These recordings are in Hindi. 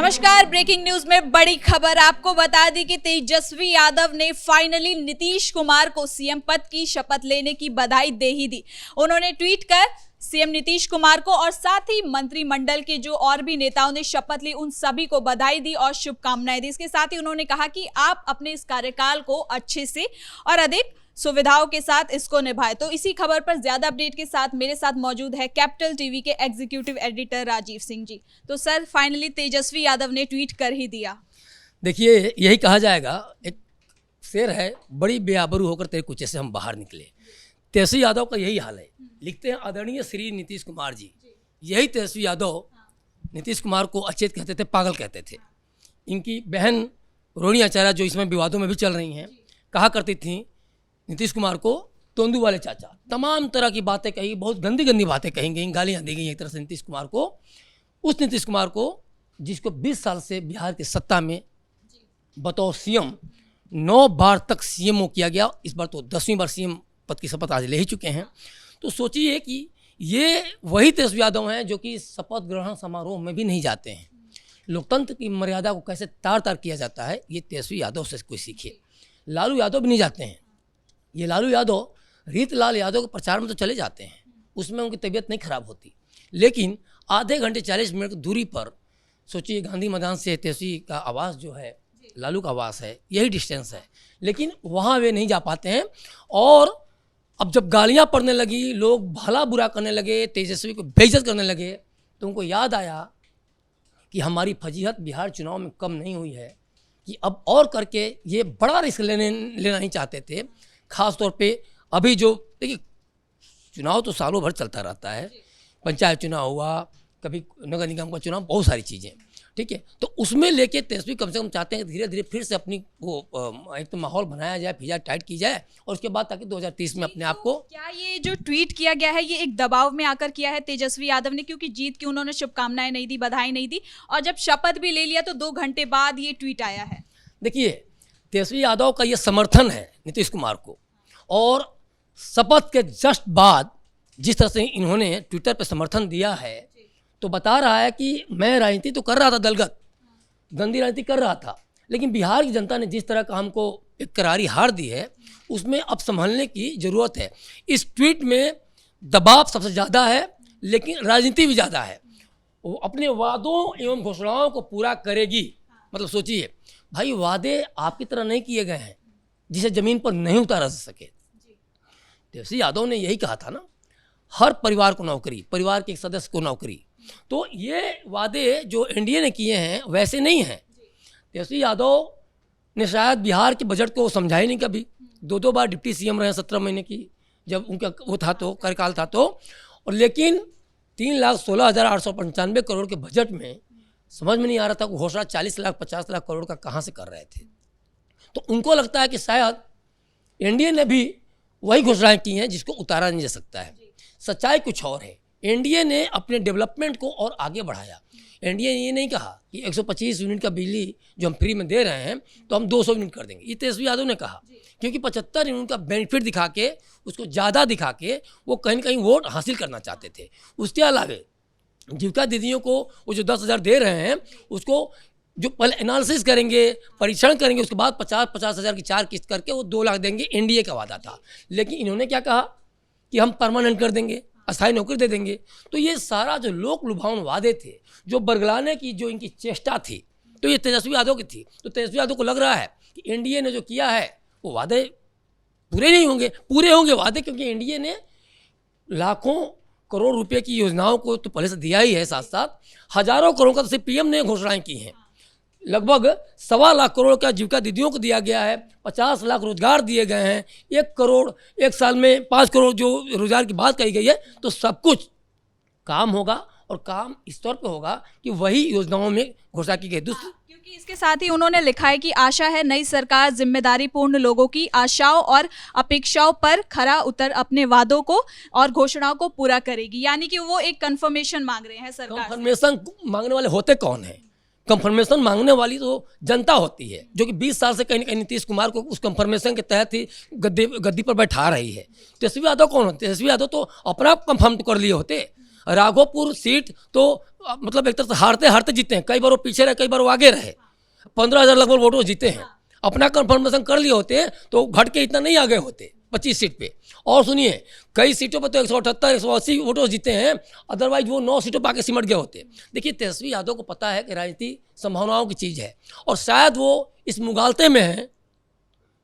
नमस्कार। ब्रेकिंग न्यूज में बड़ी खबर आपको बता दी कि तेजस्वी यादव ने फाइनली नीतीश कुमार को सीएम पद की शपथ लेने की बधाई दे ही दी। उन्होंने ट्वीट कर सीएम नीतीश कुमार को और साथ ही मंत्रिमंडल के जो और भी नेताओं ने शपथ ली उन सभी को बधाई दी और शुभकामनाएं दी। इसके साथ ही उन्होंने कहा कि आप अपने इस कार्यकाल को अच्छे से और अधिक सुविधाओं के साथ इसको निभाए। तो इसी खबर पर ज्यादा अपडेट के साथ मेरे साथ मौजूद है कैपिटल टीवी के एग्जीक्यूटिव एडिटर राजीव सिंह जी। तो सर, फाइनली तेजस्वी यादव ने ट्वीट कर ही दिया। देखिए, यही कहा जाएगा, एक शेर है, बड़ी बेआबरू होकर तेरे कुचे से हम बाहर निकले। तेजस्वी यादव का यही हाल है। लिखते हैं आदरणीय श्री नीतीश कुमार जी। यही तेजस्वी यादव नीतीश कुमार को अचेत कहते थे, पागल कहते थे। इनकी बहन रोहिणी आचार्य, जो इसमें विवादों में भी चल रही हैं, कहा करती थी नीतीश कुमार को तोंदू वाले चाचा। तमाम तरह की बातें कही, बहुत गंदी गंदी बातें कही गई, गालियाँ दी गई एक तरह से नीतीश कुमार को। उस नीतीश कुमार को जिसको 20 साल से बिहार की सत्ता में बतौर सीएम 9 बार तक सीएमओ किया गया, इस बार तो 10वीं बार सीएम पद की शपथ आज ले ही चुके हैं। तो सोचिए कि ये वही तेजस्वी यादव हैं जो कि शपथ ग्रहण समारोह में भी नहीं जाते हैं। लोकतंत्र की मर्यादा को कैसे तार तार किया जाता है, ये तेजस्वी यादव से कोई सीखे। लालू यादव भी नहीं जाते हैं। ये लालू यादव रीतलाल यादव के प्रचार में तो चले जाते हैं, उसमें उनकी तबीयत नहीं खराब होती, लेकिन आधे घंटे 40 मिनट की दूरी पर सोचिए, गांधी मैदान से तेजस्वी का आवास जो है, लालू का आवास है, यही डिस्टेंस है, लेकिन वहाँ वे नहीं जा पाते हैं। और अब जब गालियाँ पड़ने लगी, लोग भला बुरा करने लगे, तेजस्वी को बेइज्जत करने लगे, तो उनको याद आया कि हमारी फजीहत बिहार चुनाव में कम नहीं हुई है, कि अब और करके ये बड़ा रिस्क लेना नहीं चाहते थे। खास तौर पे अभी जो देखिए, चुनाव तो सालों भर चलता रहता है, पंचायत चुनाव हुआ, कभी नगर निगम का चुनाव, बहुत सारी चीज़ें, ठीक है। तो उसमें लेके तेजस्वी कम से कम चाहते हैं कि धीरे धीरे फिर से अपनी वो एक तो माहौल बनाया जाए, फिजा टाइट की जाए, और उसके बाद ताकि 2030 में अपने आप को। क्या ये जो ट्वीट किया गया है ये एक दबाव में आकर किया है तेजस्वी यादव ने, क्योंकि जीत की उन्होंने शुभकामनाएं नहीं दी, बधाई नहीं दी, और जब शपथ भी ले लिया तो 2 घंटे बाद ये ट्वीट आया है? देखिए, तेजस्वी यादव का ये समर्थन है नीतीश कुमार को, और शपथ के जस्ट बाद जिस तरह से इन्होंने ट्विटर पर समर्थन दिया है, तो बता रहा है कि मैं राजनीति तो कर रहा था, दलगत गंदी राजनीति कर रहा था, लेकिन बिहार की जनता ने जिस तरह का हमको एक करारी हार दी है, उसमें अब संभलने की ज़रूरत है। इस ट्वीट में दबाव सबसे ज़्यादा है, लेकिन राजनीति भी ज़्यादा है। वो अपने वादों एवं घोषणाओं को पूरा करेगी। मतलब सोचिए भाई, वादे आपकी तरह नहीं किए गए हैं जिसे ज़मीन पर नहीं उतारा जा सके। तेजस्वी यादव ने यही कहा था ना, हर परिवार को नौकरी, परिवार के एक सदस्य को नौकरी। तो ये वादे जो एनडीए ने किए हैं वैसे नहीं हैं। तेजस्वी यादव ने शायद बिहार के बजट को समझा ही नहीं कभी। 2 बार डिप्टी सीएम रहे 17 महीने की, जब उनका वो था तो कार्यकाल था तो, और लेकिन 3,16,895 करोड़ के बजट में समझ में नहीं आ रहा था, घोषणा 40 लाख 50 लाख करोड़ का कहाँ से कर रहे थे। तो उनको लगता है कि शायद एनडीए ने भी वही घोषणाएं की हैं जिसको उतारा नहीं जा सकता है। सच्चाई कुछ और है। एनडीए ने अपने डेवलपमेंट को और आगे बढ़ाया। एनडीए ने ये नहीं कहा कि 125 यूनिट का बिजली जो हम फ्री में दे रहे हैं तो हम 200 यूनिट कर देंगे, ये तेजस्वी यादव ने कहा, क्योंकि 75 यूनिट का बेनिफिट दिखा के, उसको ज़्यादा दिखा के वो कहीं ना कहीं वोट हासिल करना चाहते थे। उसके अलावा जीविका दीदियों को वो जो 10,000 दे रहे हैं, उसको जो पहले एनालिसिस करेंगे, परीक्षण करेंगे, उसके बाद 50-50 हज़ार की 4 किस्त करके वो 2 लाख देंगे। एनडीए का वादा था, लेकिन इन्होंने क्या कहा कि हम परमानेंट कर देंगे, अस्थायी नौकरी दे देंगे। तो ये सारा जो लोक लुभावन वादे थे, जो बरगलाने की जो इनकी चेष्टा थी, तो ये तेजस्वी यादव की थी। तो तेजस्वी यादव को लग रहा है कि एनडीए ने जो किया है वो वादे पूरे नहीं होंगे, पूरे होंगे वादे, क्योंकि एनडीए ने लाखों करोड़ रुपए की योजनाओं को तो पहले से दिया ही है, साथ साथ हजारों करोड़ का तो सिर्फ पीएम ने घोषणाएं की हैं। लगभग 1.25 लाख करोड़ का जीविका दीदियों को दिया गया है, 50 लाख रोजगार दिए गए हैं, 1 करोड़ एक साल में 5 करोड़ जो रोजगार की बात कही गई है। तो सब कुछ काम होगा, और काम इस तौर पे होगा कि वही योजनाओं में घोषणा की गई। क्योंकि इसके साथ ही उन्होंने लिखा है कि आशा है नई सरकार जिम्मेदारी पूर्ण लोगों की आशाओं और अपेक्षाओं पर खरा उतर अपने वादों को और घोषणाओं को पूरा करेगी। यानी कि वो एक कंफर्मेशन मांग रहे हैं सरकार। कंफर्मेशन मांगने वाले होते कौन है? कंफर्मेशन मांगने वाली तो जनता होती है, जो कि 20 साल से कहीं न कहीं नीतीश कुमार को उस कंफर्मेशन के तहत ही गद्दी पर बैठा रही है। तेजस्वी यादव कौन होते? तेजस्वी यादव तो अपना कंफर्म कर लिए होते। राघोपुर सीट तो मतलब एक तरह से हारते हारते जीते हैं। कई बार वो पीछे रहे, कई बार वो आगे रहे। 15,000 लगभग वोटों से जीते हैं। अपना कन्फर्मेशन कर लिए होते तो घट के इतना नहीं आगे होते 25 सीट पे। और सुनिए, कई सीटों पर तो 178 180 वोटों जीते हैं, अदरवाइज वो 9 सीटों पर आके सिमट गए होते। देखिए, तेजस्वी यादव को पता है कि राजनीति संभावनाओं की चीज़ है, और शायद वो इस मुगालते में है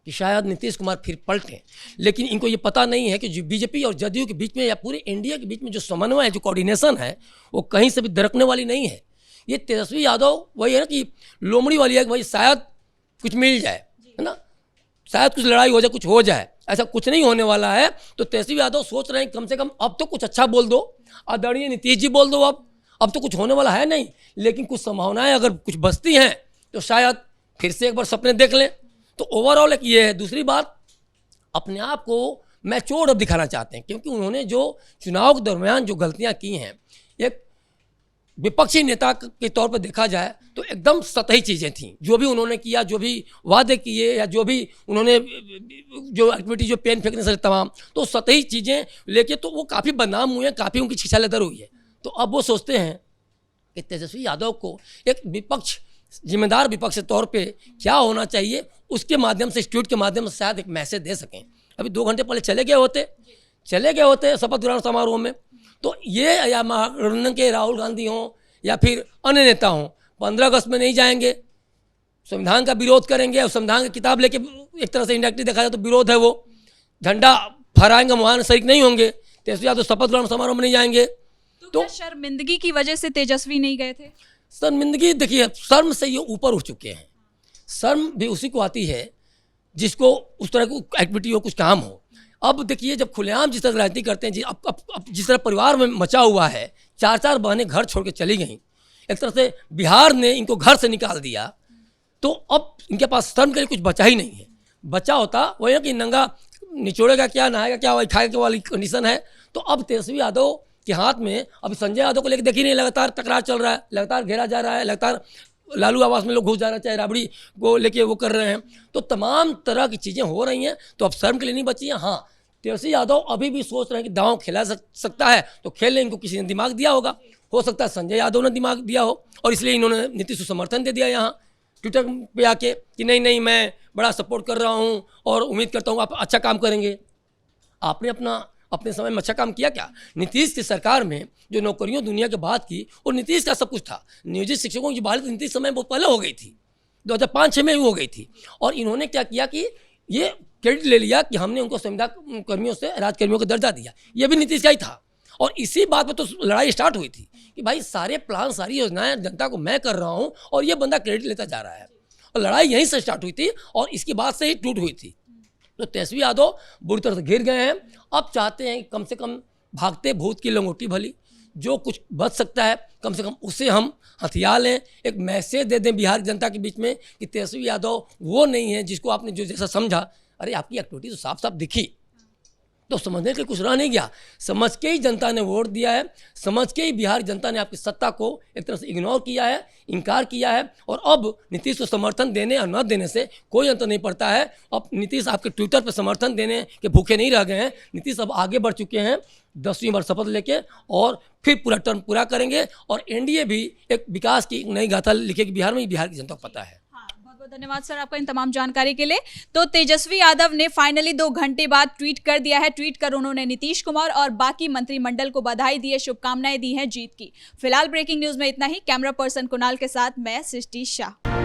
कि शायद नीतीश कुमार फिर पलटें। लेकिन इनको ये पता नहीं है कि जो बीजेपी और जदयू के बीच में या पूरे इंडिया के बीच में जो समन्वय है, जो कोऑर्डिनेशन है, वो कहीं से भी दरकने वाली नहीं है। ये तेजस्वी यादव वही है ना कि लोमड़ी वाली है कि भाई शायद कुछ मिल जाए, है ना, शायद कुछ लड़ाई हो जाए, कुछ हो जाए। ऐसा कुछ नहीं होने वाला है। तो तेजस्वी यादव सोच रहे हैं कम से कम अब तो कुछ अच्छा बोल दो, आदरणीय नीतीश जी बोल दो, अब तो कुछ होने वाला है नहीं, लेकिन कुछ संभावनाएं अगर कुछ बचती हैं तो शायद फिर से एक बार सपने देख लें। तो ओवरऑल एक ये है। दूसरी बात, अपने आप को मैच्योर अब दिखाना चाहते हैं, क्योंकि उन्होंने जो चुनाव के दरमियान जो गलतियां की हैं, एक विपक्षी नेता के तौर पर देखा जाए तो एकदम सतही चीज़ें थीं। जो भी उन्होंने किया, जो भी वादे किए, या जो भी उन्होंने जो एक्टिविटी, जो पेन फेंकने से तमाम, तो सतही चीज़ें लेके तो वो काफ़ी बदनाम हुए हैं, काफ़ी उनकी शिक्षा लेदर हुई है। तो अब वो सोचते हैं कि तेजस्वी यादव को एक विपक्ष, जिम्मेदार विपक्ष के तौर पे क्या होना चाहिए, उसके माध्यम से, ट्वीट के माध्यम से शायद एक मैसेज दे सकें। अभी 2 घंटे पहले चले गए होते शपथ ग्रहण समारोह में। तो ये या महागठबंधन के राहुल गांधी हों या फिर अन्य नेता हों, 15 अगस्त में नहीं जाएंगे, संविधान का विरोध करेंगे, और संविधान की किताब लेके एक तरह से इंडायरेक्टली देखा जाए तो विरोध है, वो झंडा फहराएंगे, वहाँ शरीक नहीं होंगे। तेजस्वी यादव शपथ ग्रहण समारोह में नहीं जाएंगे। तो शर्मिंदगी की वजह से तेजस्वी नहीं गए थे? शर्मिंदगी, देखिए, शर्म से ये ऊपर उठ चुके हैं। शर्म भी उसी को आती है जिसको उस तरह की एक्टिविटी हो, कुछ काम हो। अब देखिए, जब खुलेआम जिस तरह राजनीति करते हैं जी, अब जिस तरह परिवार में मचा हुआ है, 4 बहनें घर छोड़ के चली गईं, एक तरह से बिहार ने इनको घर से निकाल दिया, तो अब इनके पास शर्म के लिए कुछ बचा ही नहीं है। बचा होता वही है कि नंगा निचोड़ेगा क्या, नहाएगा क्या, वही खाएगा क्या वाली कंडीशन है। तो अब तेजस्वी यादव के हाथ में, अब संजय यादव को लेकर देखिए नहीं, लगातार तकरार चल रहा है, लगातार घेरा जा रहा है, लगातार लालू आवास में लोग घुस जा रहे हैं, चाहे राबड़ी को लेके वो कर रहे हैं। तो तमाम तरह की चीज़ें हो रही हैं, तो अब शर्म के लिए नहीं बची है। हाँ, तेजस्वी यादव अभी भी सोच रहे हैं कि दांव खेला सकता है तो खेल लें, इनको किसी ने दिमाग दिया होगा, हो सकता है संजय यादव ने दिमाग दिया हो, और इसलिए इन्होंने नीतीश को समर्थन दे दिया यहाँ ट्विटर पे आके कि नहीं मैं बड़ा सपोर्ट कर रहा हूँ और उम्मीद करता हूँ आप अच्छा काम करेंगे। आपने अपने समय में अच्छा काम किया क्या? नीतीश की सरकार में जो नौकरियों दुनिया के बाद की, और नीतीश का सब कुछ था। नियोजित शिक्षकों की बहाली तो नीतीश समय बहुत पहले हो गई थी, 2005-6 में ही हो गई थी। और इन्होंने क्या किया कि ये क्रेडिट ले लिया कि हमने उनको संविदा कर्मियों से राजकर्मियों का दर्जा दिया। ये भी नीतीश का ही था, और इसी बात पर तो लड़ाई स्टार्ट हुई थी कि भाई सारे प्लान, सारी योजनाएं जनता को मैं कर रहा हूँ और ये बंदा क्रेडिट लेता जा रहा है। और लड़ाई यहीं से स्टार्ट हुई थी और इसकी बात से ही टूट हुई थी। तो तेजस्वी यादव बुरी तरह से घिर गए हैं। अब चाहते हैं कि कम से कम भागते भूत की लंगोटी भली, जो कुछ बच सकता है कम से कम उसे हम हथियार लें, एक मैसेज दे दें बिहार जनता के बीच में कि तेजस्वी यादव वो नहीं है जिसको आपने जो जैसा समझा। अरे आपकी एक्टिविटी तो साफ साफ दिखी, तो समझने के कुछ रह नहीं गया। समझ के ही जनता ने वोट दिया है, समझ के ही बिहार जनता ने आपकी सत्ता को एक तरह से इग्नोर किया है, इनकार किया है। और अब नीतीश को समर्थन देने और न देने से कोई अंतर नहीं पड़ता है। अब नीतीश आपके ट्विटर पर समर्थन देने के भूखे नहीं रह गए हैं। नीतीश अब आगे बढ़ चुके हैं 10वीं बार शपथ लेके, और फिर पूरा टर्म पूरा करेंगे, और एनडीए भी एक विकास की नई गाथा लिखेगी बिहार में। बिहार की जनता को पता है। बहुत धन्यवाद सर आपका इन तमाम जानकारी के लिए। तो तेजस्वी यादव ने फाइनली 2 घंटे बाद ट्वीट कर दिया है। ट्वीट कर उन्होंने नीतीश कुमार और बाकी मंत्रिमंडल को बधाई दी है, शुभकामनाएं दी हैं जीत की। फिलहाल ब्रेकिंग न्यूज में इतना ही। कैमरा पर्सन कुणाल के साथ मैं सृष्टि शाह।